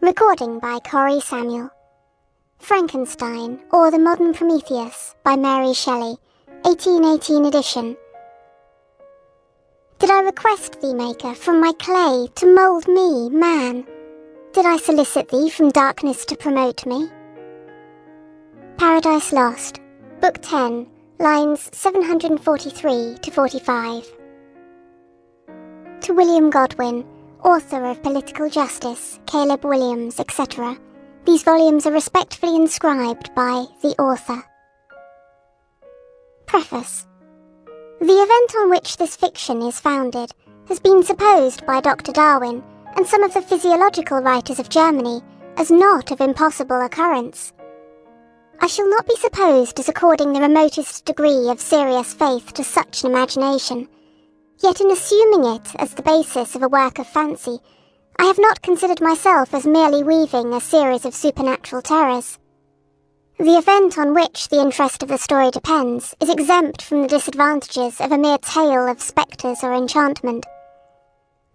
Recording by Cori Samuel. Frankenstein, or the Modern Prometheus, by Mary Shelley, 1818 edition. Did I request thee, Maker, from my clay to mould me, man? Did I solicit thee from darkness to promote me? Paradise Lost, Book 10, lines 743 to 45. To William Godwin, author of Political Justice, Caleb Williams, etc., these volumes are respectfully inscribed by the author. Preface. The event on which this fiction is founded has been supposed by Dr. Darwin and some of the physiological writers of Germany as not of impossible occurrence. I shall not be supposed as according the remotest degree of serious faith to such an imagination, yet in assuming it as the basis of a work of fancy, I have not considered myself as merely weaving a series of supernatural terrors. The event on which the interest of the story depends is exempt from the disadvantages of a mere tale of spectres or enchantment.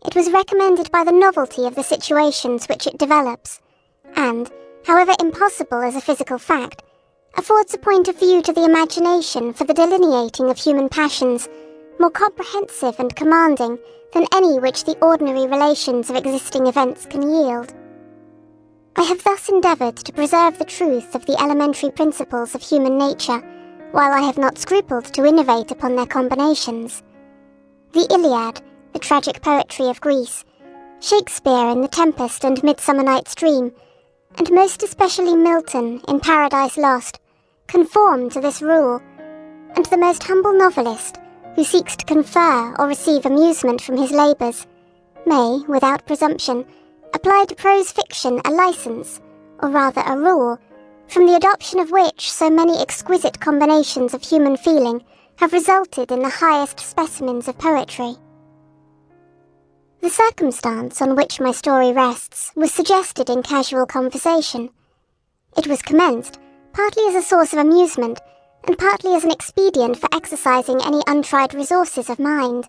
It was recommended by the novelty of the situations which it develops, and, however impossible as a physical fact, affords a point of view to the imagination for the delineating of human passions more comprehensive and commanding than any which the ordinary relations of existing events can yield. I have thus endeavoured to preserve the truth of the elementary principles of human nature, while I have not scrupled to innovate upon their combinations. The Iliad, the tragic poetry of Greece, Shakespeare in The Tempest and Midsummer Night's Dream, and most especially Milton in Paradise Lost, conform to this rule, and the most humble novelist, who seeks to confer or receive amusement from his labours, may, without presumption, apply to prose fiction a licence, or rather a rule, from the adoption of which so many exquisite combinations of human feeling have resulted in the highest specimens of poetry. The circumstance on which my story rests was suggested in casual conversation. It was commenced, partly as a source of amusement, and partly as an expedient for exercising any untried resources of mind.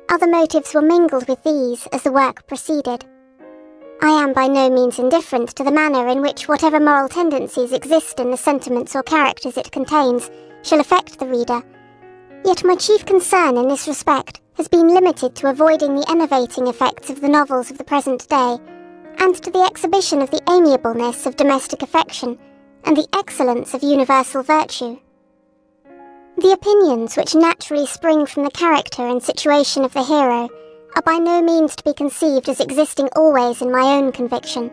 Other motives were mingled with these as the work proceeded. I am by no means indifferent to the manner in which whatever moral tendencies exist in the sentiments or characters it contains shall affect the reader, yet my chief concern in this respect has been limited to avoiding the enervating effects of the novels of the present day, and to the exhibition of the amiableness of domestic affection and the excellence of universal virtue. The opinions which naturally spring from the character and situation of the hero are by no means to be conceived as existing always in my own conviction,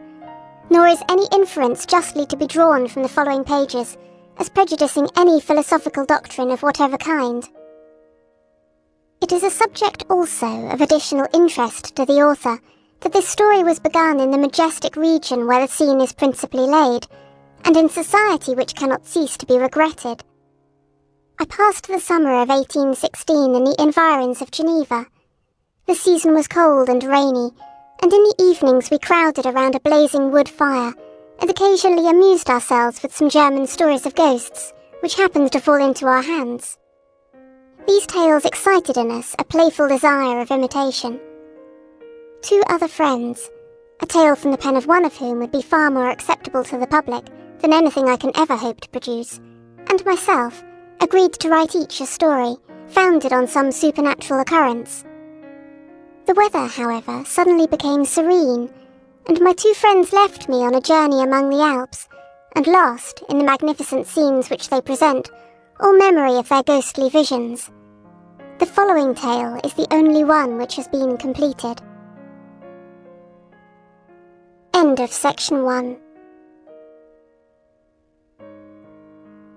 nor is any inference justly to be drawn from the following pages as prejudicing any philosophical doctrine of whatever kind. It is a subject also of additional interest to the author that this story was begun in the majestic region where the scene is principally laid, and in society which cannot cease to be regretted. I passed the summer of 1816 in the environs of Geneva. The season was cold and rainy, and in the evenings we crowded around a blazing wood fire, and occasionally amused ourselves with some German stories of ghosts, which happened to fall into our hands. These tales excited in us a playful desire of imitation. Two other friends, a tale from the pen of one of whom would be far more acceptable to the public than anything I can ever hope to produce, and myself, agreed to write each a story, founded on some supernatural occurrence. The weather, however, suddenly became serene, and my two friends left me on a journey among the Alps, and lost, in the magnificent scenes which they present, all memory of their ghostly visions. The following tale is the only one which has been completed. End of section 1.